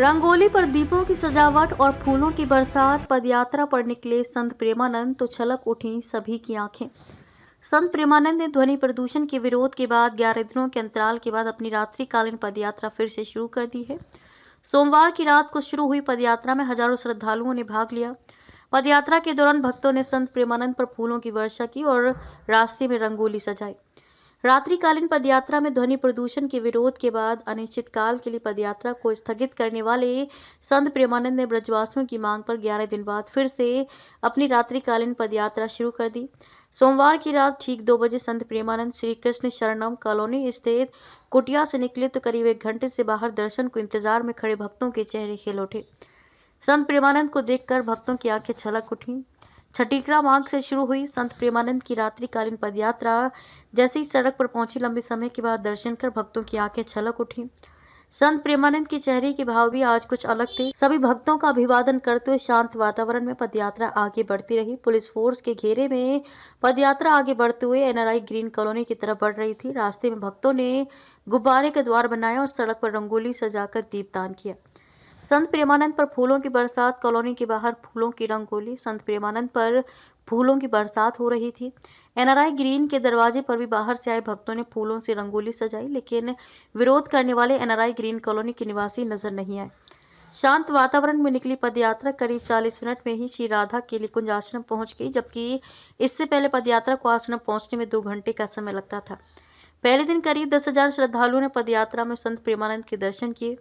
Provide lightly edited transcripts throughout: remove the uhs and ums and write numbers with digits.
रंगोली पर दीपों की सजावट और फूलों की बरसात, पदयात्रा पर निकले संत प्रेमानंद तो छलक उठी सभी की आंखें। संत प्रेमानंद ने ध्वनि प्रदूषण के विरोध के बाद 11 दिनों के अंतराल के बाद अपनी रात्रिकालीन पदयात्रा फिर से शुरू कर दी है। सोमवार की रात को शुरू हुई पदयात्रा में हजारों श्रद्धालुओं ने भाग लिया। पदयात्रा के दौरान भक्तों ने संत प्रेमानंद पर फूलों की वर्षा की और रास्ते में रंगोली सजाई। रात्रिकालीन पदयात्रा में ध्वनि प्रदूषण के विरोध के बाद अनिश्चितकाल के लिए पदयात्रा को स्थगित करने वाले संत प्रेमानंद ने ब्रजवासियों की मांग पर 11 दिन बाद फिर से अपनी रात्रिकालीन पदयात्रा शुरू कर दी। सोमवार की रात ठीक 2 बजे संत प्रेमानंद श्री कृष्ण शरणम कॉलोनी स्थित कुटिया से निकले तो करीब 1 घंटे से बाहर दर्शन को इंतजार में खड़े भक्तों के चेहरे खिल उठे। संत प्रेमानंद को देखकर भक्तों की आंखें छलक उठी। छठीकरा मार्ग से शुरू हुई संत प्रेमानंद की रात्रिकालीन पदयात्रा जैसे ही सड़क पर पहुंची, लंबे समय के बाद दर्शन कर भक्तों की आंखें छलक उठी। संत प्रेमानंद के चेहरे के भाव भी आज कुछ अलग थे। सभी भक्तों का अभिवादन करते हुए शांत वातावरण में पदयात्रा आगे बढ़ती रही। पुलिस फोर्स के घेरे में पदयात्रा आगे बढ़ते हुए एनआरआई ग्रीन कॉलोनी की तरफ बढ़ रही थी। रास्ते में भक्तों ने गुब्बारे का द्वार बनाया और सड़क पर रंगोली सजाकर दीपदान किया। संत प्रेमानंद पर फूलों की बरसात, कॉलोनी के बाहर फूलों की रंगोली। संत प्रेमानंद पर फूलों की बरसात हो रही थी। एनआरआई ग्रीन के दरवाजे पर भी बाहर से आए भक्तों ने फूलों से रंगोली सजाई, लेकिन विरोध करने वाले एनआरआई ग्रीन कॉलोनी के निवासी नजर नहीं आए। शांत वातावरण में निकली पदयात्रा करीब 40 मिनट में ही श्री राधा केली कुंज आश्रम पहुंच गई, जबकि इससे पहले पदयात्रा को आश्रम पहुंचने में 2 घंटे का समय लगता था। पहले दिन करीब 10,000 श्रद्धालुओं ने पदयात्रा में संत प्रेमानंद के दर्शन किए।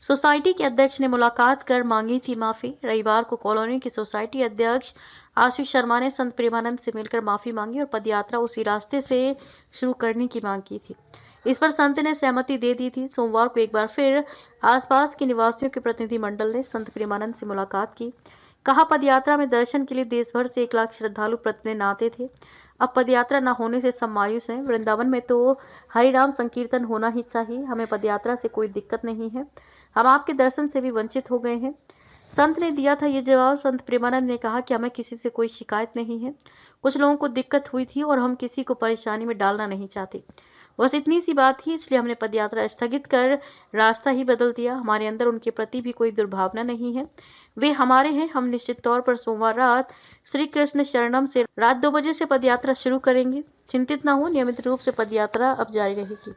सोसाइटी के अध्यक्ष ने मुलाकात कर मांगी थी माफी। रविवार को कॉलोनी के सोसाइटी अध्यक्ष आशीष शर्मा ने संत प्रेमानंद से मिलकर माफी मांगी और पदयात्रा उसी रास्ते से शुरू करने की मांग की थी। इस पर संत ने सहमति दे दी थी। सोमवार को एक बार फिर आसपास के निवासियों के प्रतिनिधिमंडल ने संत प्रेमानंद से मुलाकात की। कहा, पदयात्रा में दर्शन के लिए देश भर से 1 लाख श्रद्धालु प्रतिदिन आते थे। अब पदयात्रा न होने से सब मायूस हैं। वृंदावन में तो हरिनाम संकीर्तन होना ही चाहिए। हमें पदयात्रा से कोई दिक्कत नहीं है। हम आपके दर्शन से भी वंचित हो गए हैं। संत ने दिया था ये जवाब। संत प्रेमानंद ने कहा कि हमें किसी से कोई शिकायत नहीं है। कुछ लोगों को दिक्कत हुई थी और हम किसी को परेशानी में डालना नहीं चाहते। बस इतनी सी बात थी, इसलिए हमने पदयात्रा स्थगित कर रास्ता ही बदल दिया। हमारे अंदर उनके प्रति भी कोई दुर्भावना नहीं है। वे हमारे हैं। हम निश्चित तौर पर सोमवार रात श्री कृष्ण शरणम से रात 2 बजे से पदयात्रा शुरू करेंगे। चिंतित न हो, नियमित रूप से पदयात्रा अब जारी रहेगी।